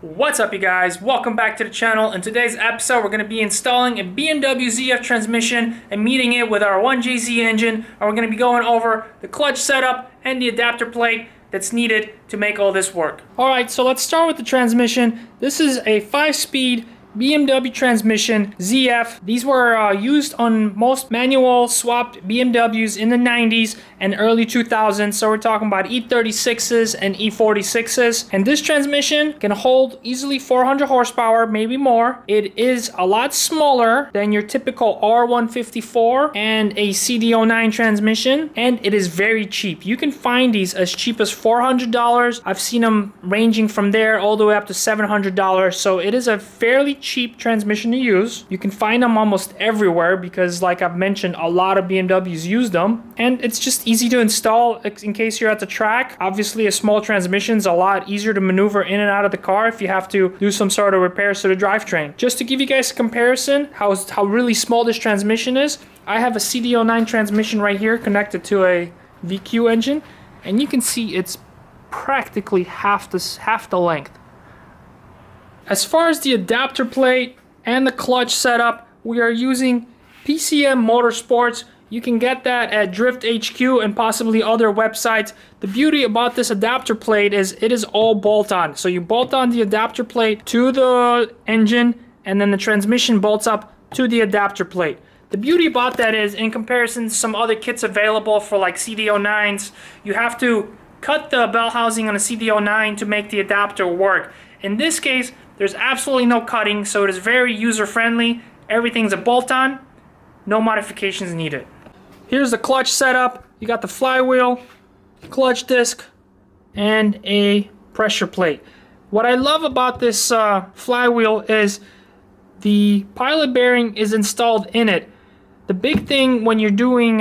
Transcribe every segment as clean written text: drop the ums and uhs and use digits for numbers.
What's up, you guys? Welcome back to the channel. In today's episode, we're going to be installing a BMW ZF transmission and meeting it with our 1JZ engine, and we're going to be going over the clutch setup and the adapter plate that's needed to make all this work. Alright, so let's start with the transmission. This is a 5-speed BMW transmission ZF. These were used on most manual swapped BMWs in the 90s and early 2000s. So we're talking about E36s and E46s. And this transmission can hold easily 400 horsepower, maybe more. It is a lot smaller than your typical R154 and a CD09 transmission. And it is very cheap. You can find these as cheap as $400. I've seen them ranging from there all the way up to $700. So it is a fairly cheap transmission to use. You can find them almost everywhere because, like I've mentioned, a lot of BMWs use them, and it's just easy to install in case you're at the track. Obviously, a small transmission is a lot easier to maneuver in and out of the car if you have to do some sort of repairs to the drivetrain. Just to give you guys a comparison how really small this transmission is, I have a CD09 transmission right here connected to a VQ engine, and you can see it's practically half the length. As far as the adapter plate and the clutch setup, we are using PCM Motorsports. You can get that at Drift HQ and possibly other websites. The beauty about this adapter plate is it is all bolt-on. So you bolt on the adapter plate to the engine, and then the transmission bolts up to the adapter plate. The beauty about that is, in comparison to some other kits available for like CD09s, you have to cut the bell housing on a CD09 to make the adapter work. In this case, there's absolutely no cutting, so it is very user-friendly. Everything's a bolt-on, no modifications needed. Here's the clutch setup. You got the flywheel, clutch disc, and a pressure plate. What I love about this flywheel is the pilot bearing is installed in it. The big thing when you're doing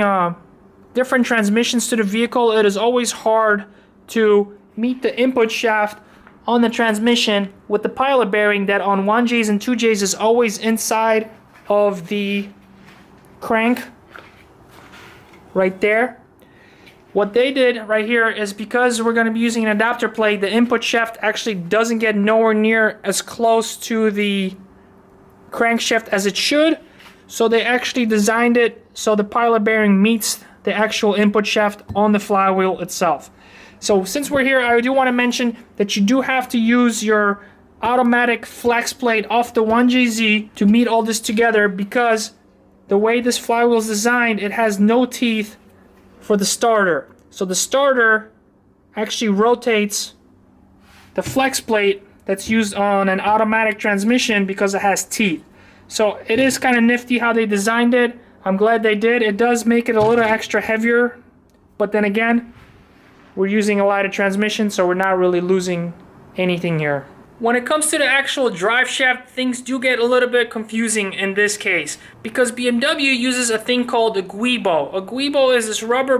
different transmissions to the vehicle, it is always hard to meet the input shaft on the transmission with the pilot bearing that on 1Js and 2Js is always inside of the crank right there. What they did right here is, because we're going to be using an adapter plate, the input shaft actually doesn't get nowhere near as close to the crankshaft as it should. So they actually designed it so the pilot bearing meets the actual input shaft on the flywheel itself. So since we're here, I do want to mention that you do have to use your automatic flex plate off the 1JZ to meet all this together, because the way this flywheel is designed, it has no teeth for the starter. So the starter actually rotates the flex plate that's used on an automatic transmission because it has teeth. So it is kind of nifty how they designed it. I'm glad they did. It does make it a little extra heavier, but then again, we're using a lighter transmission, so we're not really losing anything here. When it comes to the actual drive shaft, things do get a little bit confusing in this case, because BMW uses a thing called a Guibo. A Guibo is this rubber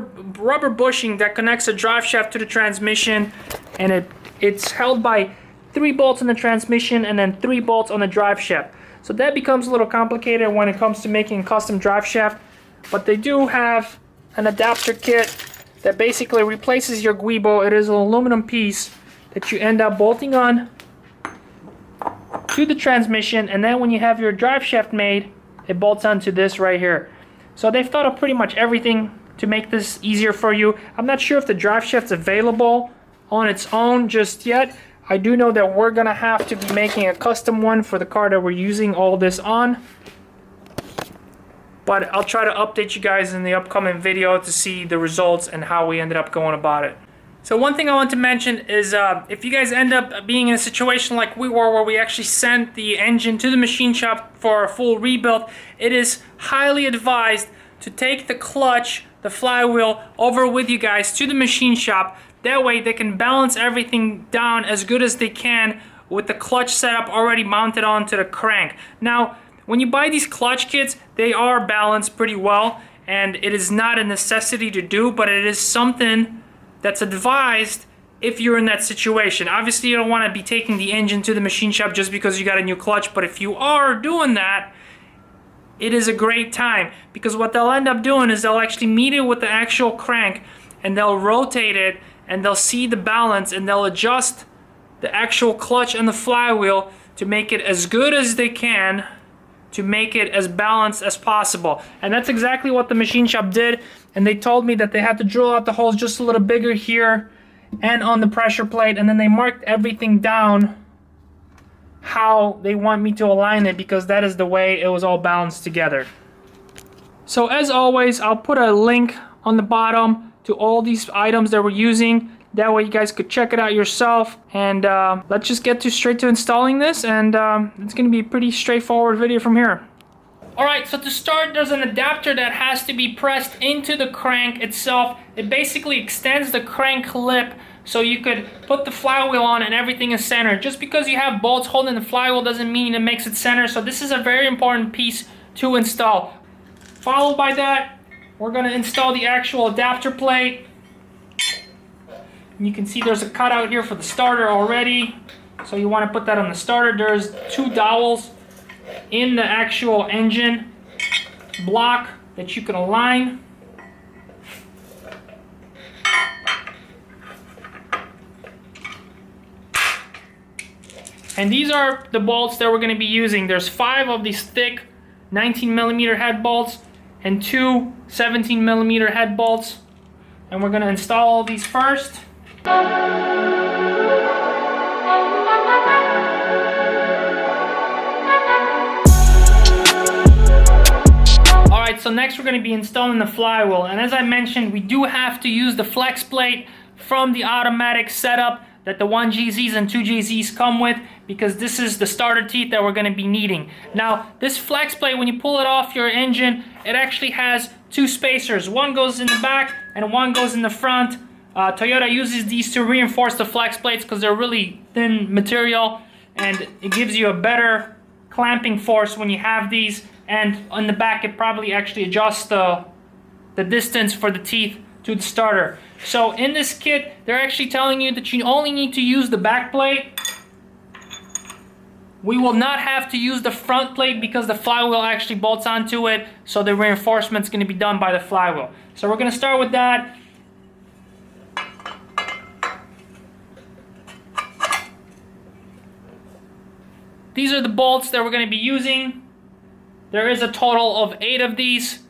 bushing that connects the drive shaft to the transmission, and it's held by 3 bolts in the transmission and then 3 bolts on the drive shaft. So that becomes a little complicated when it comes to making a custom drive shaft, but they do have an adapter kit that basically replaces your Guibo. It is an aluminum piece that you end up bolting on to the transmission, and then when you have your drive shaft made, it bolts onto this right here. So they've thought of pretty much everything to make this easier for you. I'm not sure if the drive shaft's available on its own just yet. I do know that we're gonna have to be making a custom one for the car that we're using all this on. But I'll try to update you guys in the upcoming video to see the results and how we ended up going about it. So one thing I want to mention is if you guys end up being in a situation like we were, where we actually sent the engine to the machine shop for a full rebuild, it is highly advised to take the clutch, the flywheel, over with you guys to the machine shop. That way they can balance everything down as good as they can with the clutch setup already mounted onto the crank. Now, when you buy these clutch kits, they are balanced pretty well, and it is not a necessity to do, but it is something that's advised if you're in that situation. Obviously, you don't want to be taking the engine to the machine shop just because you got a new clutch, but if you are doing that, it is a great time, because what they'll end up doing is they'll actually meet it with the actual crank, and they'll rotate it, and they'll see the balance, and they'll adjust the actual clutch and the flywheel to make it as good as they can, to make it as balanced as possible. And that's exactly what the machine shop did. And they told me that they had to drill out the holes just a little bigger here and on the pressure plate, and then they marked everything down how they want me to align it, because that is the way it was all balanced together. So as always, I'll put a link on the bottom to all these items that we're using. That way you guys could check it out yourself. And let's just get straight to installing this, and it's going to be a pretty straightforward video from here. Alright, so to start, there's an adapter that has to be pressed into the crank itself. It basically extends the crank lip so you could put the flywheel on and everything is centered. Just because you have bolts holding the flywheel doesn't mean it makes it center. So this is a very important piece to install. Followed by that, we're going to install the actual adapter plate. And you can see there's a cutout here for the starter already. So you want to put that on the starter. There's 2 dowels in the actual engine block that you can align. And these are the bolts that we're going to be using. There's 5 of these thick 19mm head bolts and 2 17mm head bolts. And we're going to install all these first. Alright, so next we're going to be installing the flywheel. And as I mentioned, we do have to use the flex plate from the automatic setup that the 1JZs and 2JZs come with, because this is the starter teeth that we're going to be needing. Now, this flex plate, when you pull it off your engine, it actually has 2 spacers. One goes in the back and one goes in the front. Toyota uses these to reinforce the flex plates because they're really thin material, and it gives you a better clamping force when you have these. And on the back, it probably actually adjusts the distance for the teeth to the starter. So in this kit, they're actually telling you that you only need to use the back plate. We will not have to use the front plate because the flywheel actually bolts onto it, so the reinforcement is going to be done by the flywheel. So we're going to start with that. These are the bolts that we're going to be using. There is a total of 8 of these.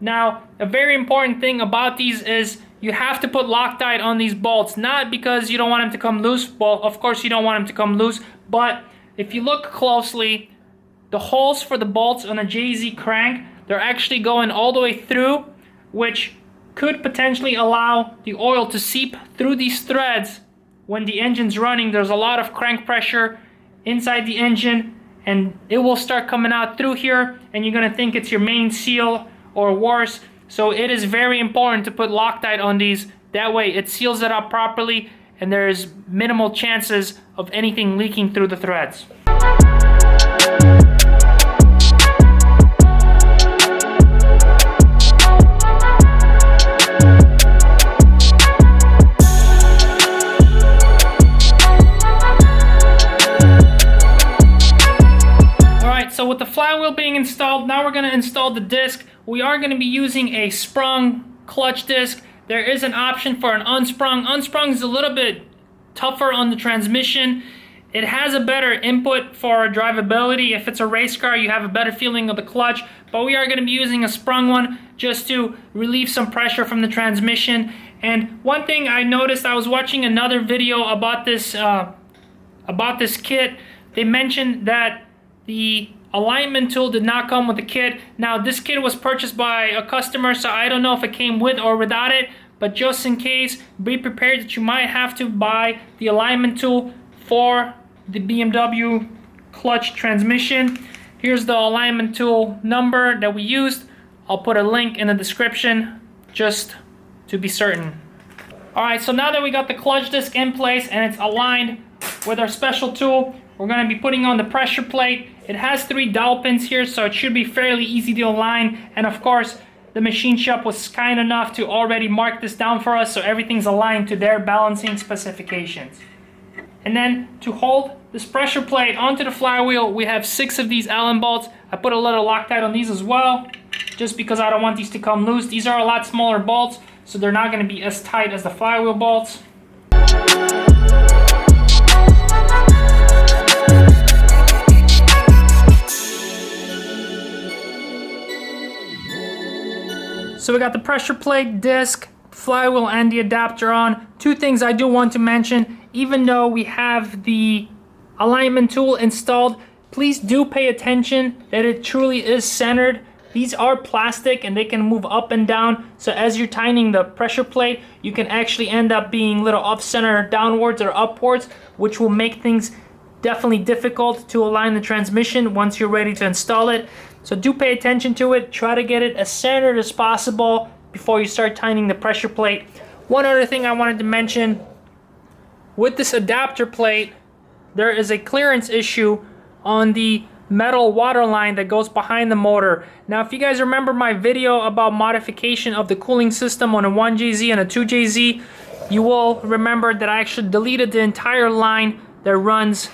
Now, a very important thing about these is you have to put Loctite on these bolts, not because you don't want them to come loose. Well, of course you don't want them to come loose, but if you look closely, the holes for the bolts on a JZ crank, they're actually going all the way through, which could potentially allow the oil to seep through these threads. When the engine's running, there's a lot of crank pressure inside the engine, and it will start coming out through here, and you're gonna think it's your main seal or worse. So it is very important to put Loctite on these. That way it seals it up properly and there's minimal chances of anything leaking through the threads. So with the flywheel being installed, now we're going to install the disc. We are going to be using a sprung clutch disc. There is an option for an unsprung. Unsprung is a little bit tougher on the transmission. It has a better input for drivability. If it's a race car, you have a better feeling of the clutch. But we are going to be using a sprung one just to relieve some pressure from the transmission. And one thing I noticed, I was watching another video about this kit. They mentioned that the alignment tool did not come with the kit. Now this kit was purchased by a customer, so I don't know if it came with or without it, but just in case, be prepared that you might have to buy the alignment tool for the BMW clutch transmission. Here's the alignment tool number that we used. I'll put a link in the description just to be certain. Alright, so now that we got the clutch disc in place and it's aligned with our special tool, we're going to be putting on the pressure plate. It has 3 dowel pins here, so it should be fairly easy to align. And of course, the machine shop was kind enough to already mark this down for us, so everything's aligned to their balancing specifications. And then to hold this pressure plate onto the flywheel, we have 6 of these Allen bolts. I put a little Loctite on these as well, just because I don't want these to come loose. These are a lot smaller bolts, so they're not going to be as tight as the flywheel bolts. So we got the pressure plate, disc, flywheel, and the adapter on. Two things I do want to mention. Even though we have the alignment tool installed, please do pay attention that it truly is centered. These are plastic and they can move up and down. So as you're tightening the pressure plate, you can actually end up being a little off center downwards or upwards, which will make things definitely difficult to align the transmission once you're ready to install it. So do pay attention to it. Try to get it as centered as possible before you start tightening the pressure plate. One other thing I wanted to mention, with this adapter plate, there is a clearance issue on the metal water line that goes behind the motor. Now, if you guys remember my video about modification of the cooling system on a 1JZ and a 2JZ, you will remember that I actually deleted the entire line that runs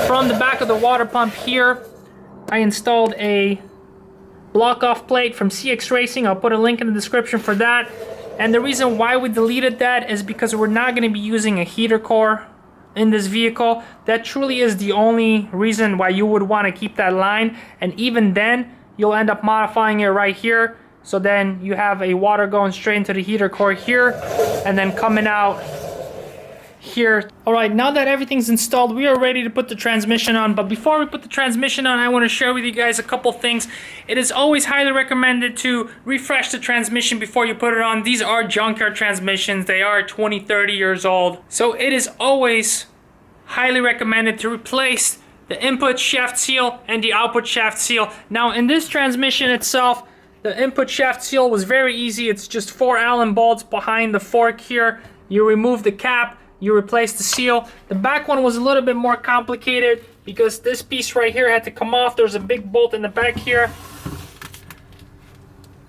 from the back of the water pump here. I installed a block-off plate from CX Racing. I'll put a link in the description for that. And the reason why we deleted that is because we're not going to be using a heater core in this vehicle. That truly is the only reason why you would want to keep that line, and even then you'll end up modifying it right here, so then you have a water going straight into the heater core here and then coming out here. Alright, now that everything's installed, we are ready to put the transmission on. But before we put the transmission on, I want to share with you guys a couple things. It is always highly recommended to refresh the transmission before you put it on. These are junkyard transmissions. They are 20, 30 years old. So it is always highly recommended to replace the input shaft seal and the output shaft seal. Now in this transmission itself, the input shaft seal was very easy. It's just 4 Allen bolts behind the fork here. You remove the cap, you replace the seal. The back one was a little bit more complicated because this piece right here had to come off. There's a big bolt in the back here.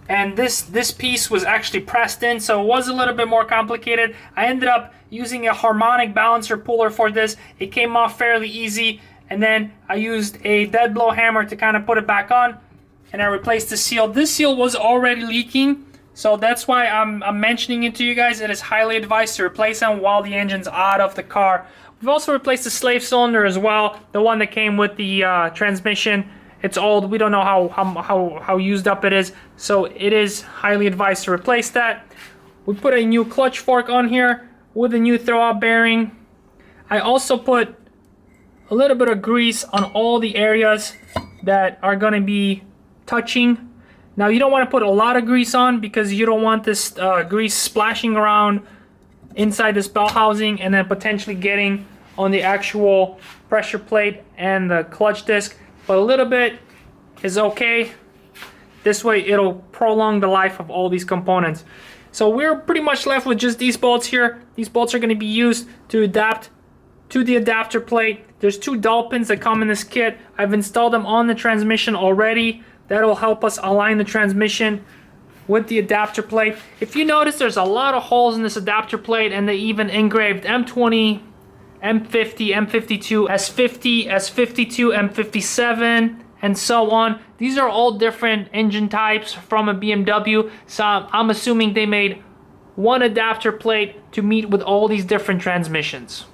And this piece was actually pressed in, so it was a little bit more complicated. I ended up using a harmonic balancer puller for this. It came off fairly easy, and then I used a dead blow hammer to kind of put it back on, and I replaced the seal. This seal was already leaking, so that's why I'm mentioning it to you guys. It is highly advised to replace them while the engine's out of the car. We've also replaced the slave cylinder as well, the one that came with the transmission. It's old. We don't know how used up it is, so it is highly advised to replace that. We put a new clutch fork on here with a new throwout bearing. I also put a little bit of grease on all the areas that are going to be touching. Now you don't want to put a lot of grease on because you don't want this grease splashing around inside this bell housing and then potentially getting on the actual pressure plate and the clutch disc. But a little bit is okay. This way it'll prolong the life of all these components. So we're pretty much left with just these bolts here. These bolts are going to be used to adapt to the adapter plate. There's 2 dowel pins that come in this kit. I've installed them on the transmission already. That'll help us align the transmission with the adapter plate. If you notice, there's a lot of holes in this adapter plate, and they even engraved M20, M50, M52, S50, S52, M57, and so on. These are all different engine types from a BMW, so I'm assuming they made one adapter plate to meet with all these different transmissions.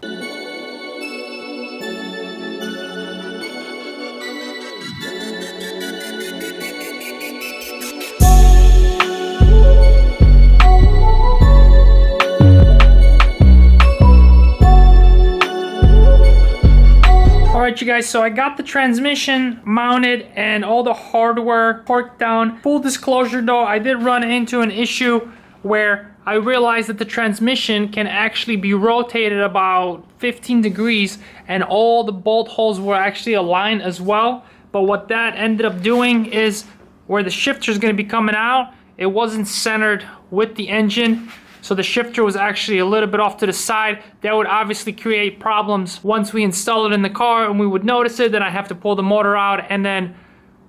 Alright you guys, so I got the transmission mounted and all the hardware torqued down. Full disclosure though, I did run into an issue where I realized that the transmission can actually be rotated about 15 degrees and all the bolt holes were actually aligned as well. But what that ended up doing is where the shifter is going to be coming out, it wasn't centered with the engine. So the shifter was actually a little bit off to the side. That would obviously create problems once we install it in the car and we would notice it. Then I have to pull the motor out and then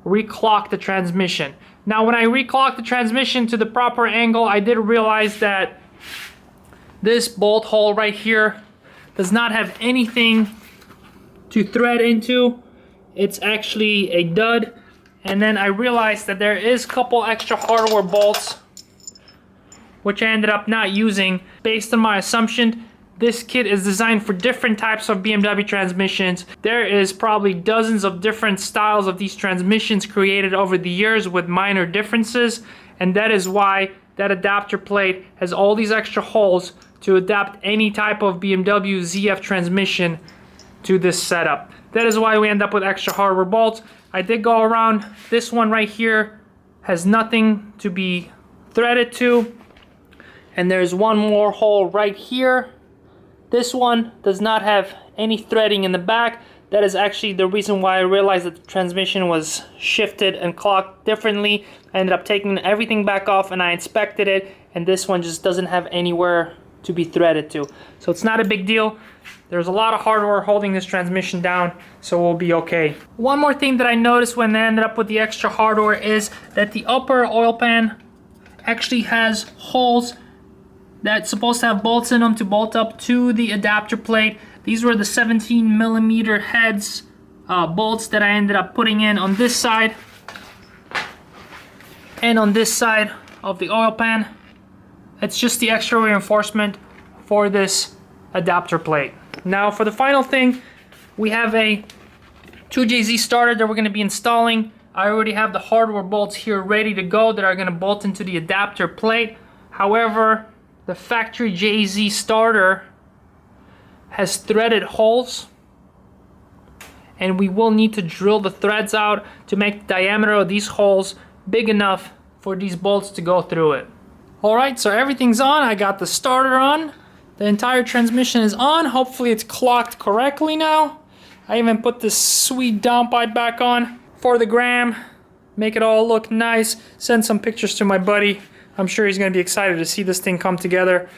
reclock the transmission. Now when I reclocked the transmission to the proper angle, I did realize that this bolt hole right here does not have anything to thread into. It's actually a dud. And then I realized that there is a couple extra hardware bolts which I ended up not using. Based on my assumption, this kit is designed for different types of BMW transmissions. There is probably dozens of different styles of these transmissions created over the years with minor differences. and that is why that adapter plate has all these extra holes to adapt any type of BMW ZF transmission to this setup. That is why we end up with extra hardware bolts. I did go around. This one right here has nothing to be threaded to, and there's one more hole right here. This one does not have any threading in the back. That is actually the reason why I realized that the transmission was shifted and clocked differently. I ended up taking everything back off and I inspected it, and this one just doesn't have anywhere to be threaded to. So it's not a big deal. There's a lot of hardware holding this transmission down, so we'll be okay. One more thing that I noticed when I ended up with the extra hardware is that the upper oil pan actually has holes that's supposed to have bolts in them to bolt up to the adapter plate. These were the 17mm heads bolts that I ended up putting in on this side and on this side of the oil pan. It's just the extra reinforcement for this adapter plate. Now for the final thing, we have a 2JZ starter that we're going to be installing. I already have the hardware bolts here ready to go that are going to bolt into the adapter plate. However, the factory JZ starter has threaded holes, and we will need to drill the threads out to make the diameter of these holes big enough for these bolts to go through it. Alright, so everything's on. I got the starter on. The entire transmission is on. Hopefully it's clocked correctly now. I even put this sweet downpipe back on for the gram. Make it all look nice. Send some pictures to my buddy. I'm sure he's going to be excited to see this thing come together.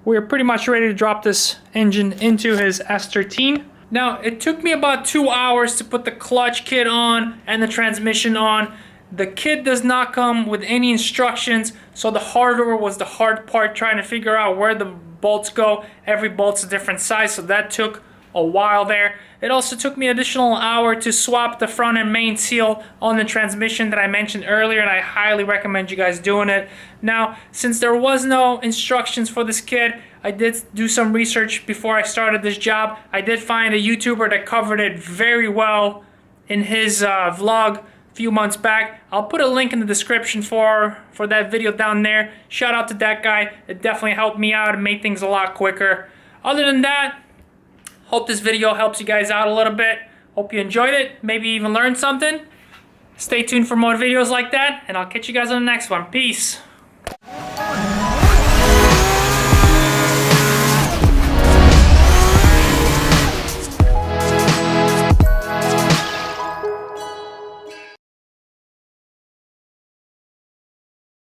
We're pretty much ready to drop this engine into his S13. Now, it took me about 2 hours to put the clutch kit on and the transmission on. The kit does not come with any instructions, so the hardware was the hard part, trying to figure out where the bolts go. Every bolt's a different size, so that took a while there. It also took me an additional hour to swap the front and main seal on the transmission that I mentioned earlier, and I highly recommend you guys doing it. Now, since there was no instructions for this kit, I did do some research before I started this job. I did find a YouTuber that covered it very well in his vlog a few months back. I'll put a link in the description for that video down there. Shout out to that guy. It definitely helped me out and made things a lot quicker. Other than that, hope this video helps you guys out a little bit. Hope you enjoyed it. Maybe even learned something. Stay tuned for more videos like that, and I'll catch you guys on the next one. Peace.